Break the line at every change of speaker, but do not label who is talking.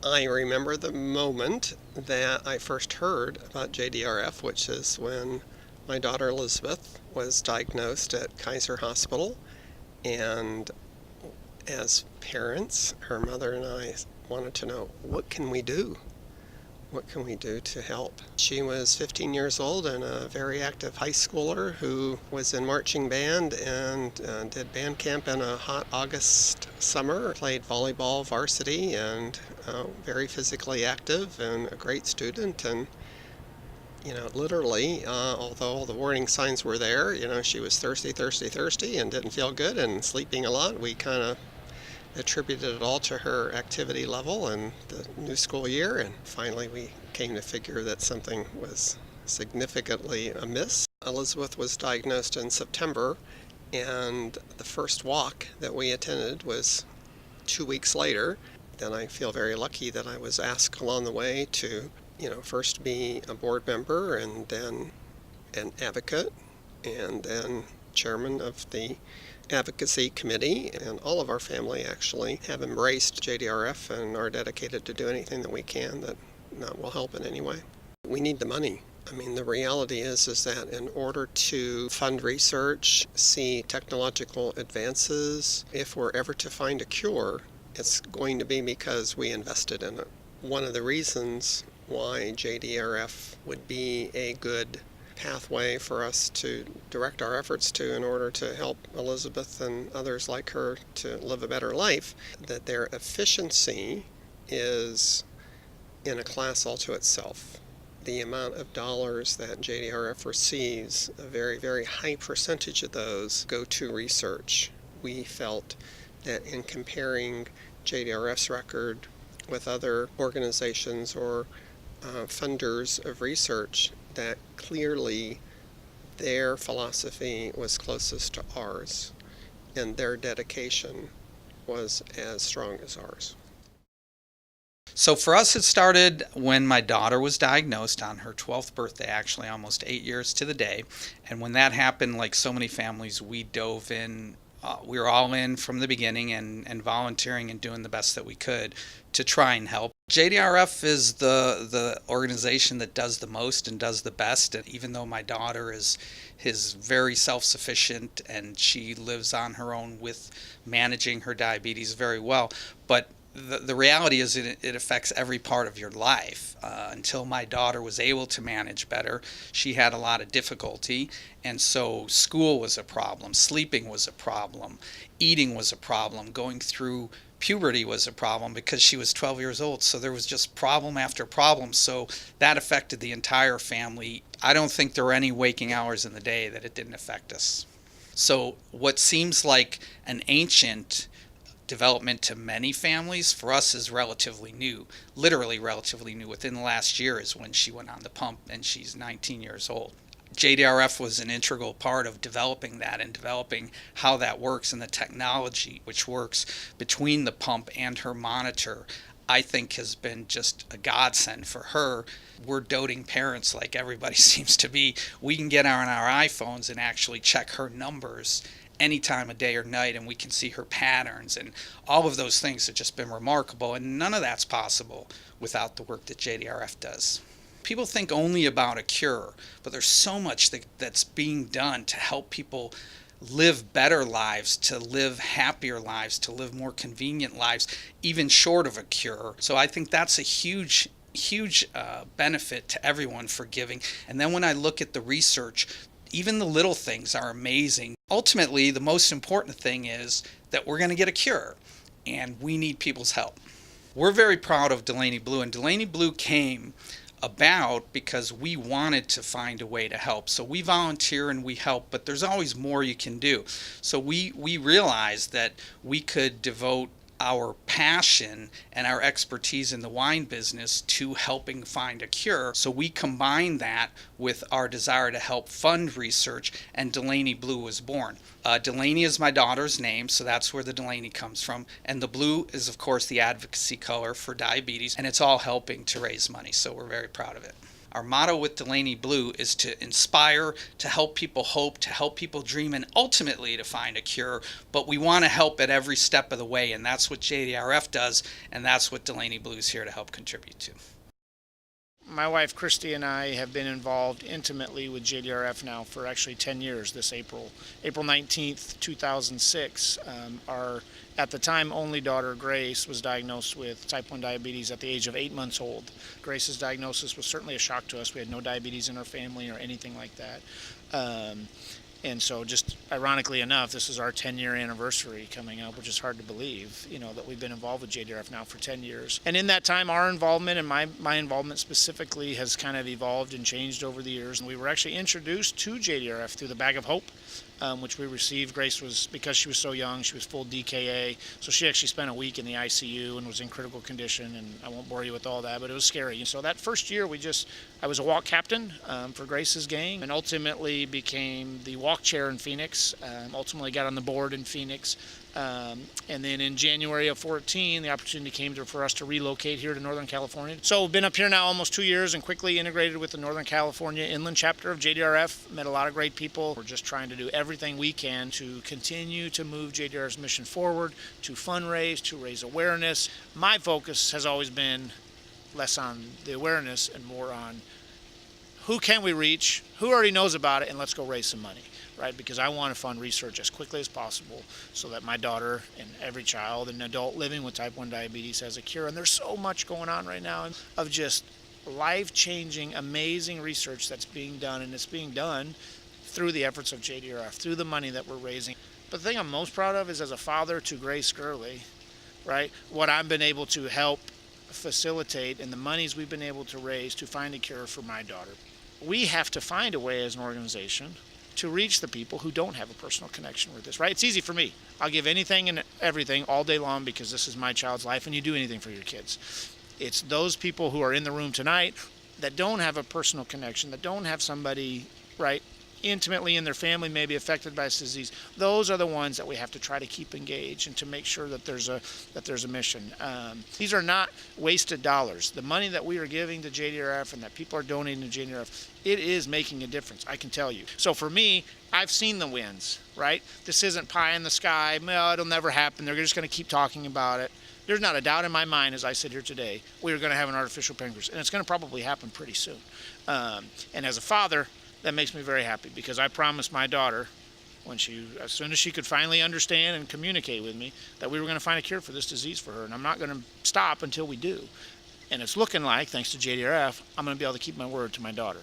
I remember the moment that I first heard about JDRF, which is when my daughter Elizabeth was diagnosed at Kaiser Hospital. And as parents, her mother and I wanted to know, what can we do? What can we do to help? She was 15 years old and a very active high schooler who was in marching band and did band camp in a hot August summer, played volleyball varsity, and very physically active and a great student. And literally, although all the warning signs were there, she was thirsty and didn't feel good and sleeping a lot. We kind of attributed it all to her activity level and the new school year, and finally we came to figure that something was significantly amiss. Elizabeth was diagnosed in September, and the first walk that we attended was 2 weeks later. Then I feel very lucky that I was asked along the way to, first be a board member and then an advocate and then chairman of the advocacy committee, and all of our family actually have embraced JDRF and are dedicated to do anything that we can that will help in any way. We need the money. I mean, the reality is that in order to fund research, see technological advances, if we're ever to find a cure, it's going to be because we invested in it. One of the reasons why JDRF would be a good pathway for us to direct our efforts to in order to help Elizabeth and others like her to live a better life, that their efficiency is in a class all to itself. The amount of dollars that JDRF receives, a very, very high percentage of those go to research. We felt that in comparing JDRF's record with other organizations or funders of research, that clearly their philosophy was closest to ours, and their dedication was as strong as ours.
So for us, it started when my daughter was diagnosed on her 12th birthday, actually almost 8 years to the day. And when that happened, like so many families, we dove in. We were all in from the beginning and volunteering and doing the best that we could to try and help. JDRF is the organization that does the most and does the best. And even though my daughter is very self-sufficient and she lives on her own with managing her diabetes very well, but the reality is it affects every part of your life. Until my daughter was able to manage better, she had a lot of difficulty, and so school was a problem, sleeping was a problem, eating was a problem, going through puberty was a problem because she was 12 years old. So there was just problem after problem. So that affected the entire family. I don't think there were any waking hours in the day that it didn't affect us. So what seems like an ancient development to many families, for us is relatively new, literally relatively new. Within the last year is when she went on the pump, and she's 19 years old. JDRF was an integral part of developing that and developing how that works, and the technology which works between the pump and her monitor, I think has been just a godsend for her. We're doting parents like everybody seems to be. We can get on our iPhones and actually check her numbers any time of day or night, and we can see her patterns, and all of those things have just been remarkable, and none of that's possible without the work that JDRF does. People think only about a cure, but there's so much that's being done to help people live better lives, to live happier lives, to live more convenient lives, even short of a cure. So I think that's a huge benefit to everyone for giving. And then when I look at the research, even the little things are amazing. Ultimately, the most important thing is that we're going to get a cure, and we need people's help. We're very proud of Delaney Blue, and Delaney Blue came about because we wanted to find a way to help. So we volunteer and we help, but there's always more you can do. So we realized that we could devote our passion and our expertise in the wine business to helping find a cure. So we combined that with our desire to help fund research, and Delaney Blue was born. Delaney is my daughter's name, so that's where the Delaney comes from. And the blue is, of course, the advocacy color for diabetes, and it's all helping to raise money, so we're very proud of it. Our motto with Delaney Blue is to inspire, to help people hope, to help people dream, and ultimately to find a cure. But we want to help at every step of the way, and that's what JDRF does, and that's what Delaney Blue is here to help contribute to.
My wife Christy and I have been involved intimately with JDRF now for actually 10 years this April. April 19th, 2006, our at the time only daughter Grace was diagnosed with type 1 diabetes at the age of 8 months old. Grace's diagnosis was certainly a shock to us. We had no diabetes in our family or anything like that. And so just ironically enough, this is our 10-year anniversary coming up, which is hard to believe, that we've been involved with JDRF now for 10 years. And in that time, our involvement and my involvement specifically has kind of evolved and changed over the years. And we were actually introduced to JDRF through the Bag of Hope, which we received. Grace was, because she was so young, she was full DKA. So she actually spent a week in the ICU and was in critical condition. And I won't bore you with all that, but it was scary. And so that first year, I was a walk captain for Grace's gang and ultimately became the walk chair in Phoenix. Ultimately got on the board in Phoenix. And then in January of 14, the opportunity came for us to relocate here to Northern California. So we've been up here now almost 2 years and quickly integrated with the Northern California Inland chapter of JDRF. Met a lot of great people. We're just trying to do everything we can to continue to move JDRF's mission forward, to fundraise, to raise awareness. My focus has always been less on the awareness and more on who can we reach, who already knows about it, and let's go raise some money. Right? Because I want to fund research as quickly as possible so that my daughter and every child and adult living with type 1 diabetes has a cure. And there's so much going on right now of just life-changing, amazing research that's being done, and it's being done through the efforts of JDRF, through the money that we're raising. But the thing I'm most proud of is as a father to Grace Gurley, right, what I've been able to help facilitate and the monies we've been able to raise to find a cure for my daughter. We have to find a way as an organization to reach the people who don't have a personal connection with this, right? It's easy for me. I'll give anything and everything all day long because this is my child's life, and you do anything for your kids. It's those people who are in the room tonight that don't have a personal connection, that don't have somebody, right, intimately in their family may be affected by this disease. Those are the ones that we have to try to keep engaged and to make sure that there's a mission. These are not wasted dollars. The money that we are giving to JDRF and that people are donating to JDRF, it is making a difference, I can tell you. So for me, I've seen the wins, right? This isn't pie in the sky. Well, it'll never happen. They're just going to keep talking about it. There's not a doubt in my mind as I sit here today, we are going to have an artificial pancreas, and it's going to probably happen pretty soon. And as a father, that makes me very happy because I promised my daughter as soon as she could finally understand and communicate with me that we were going to find a cure for this disease for her, and I'm not going to stop until we do. And it's looking like, thanks to JDRF, I'm going to be able to keep my word to my daughter.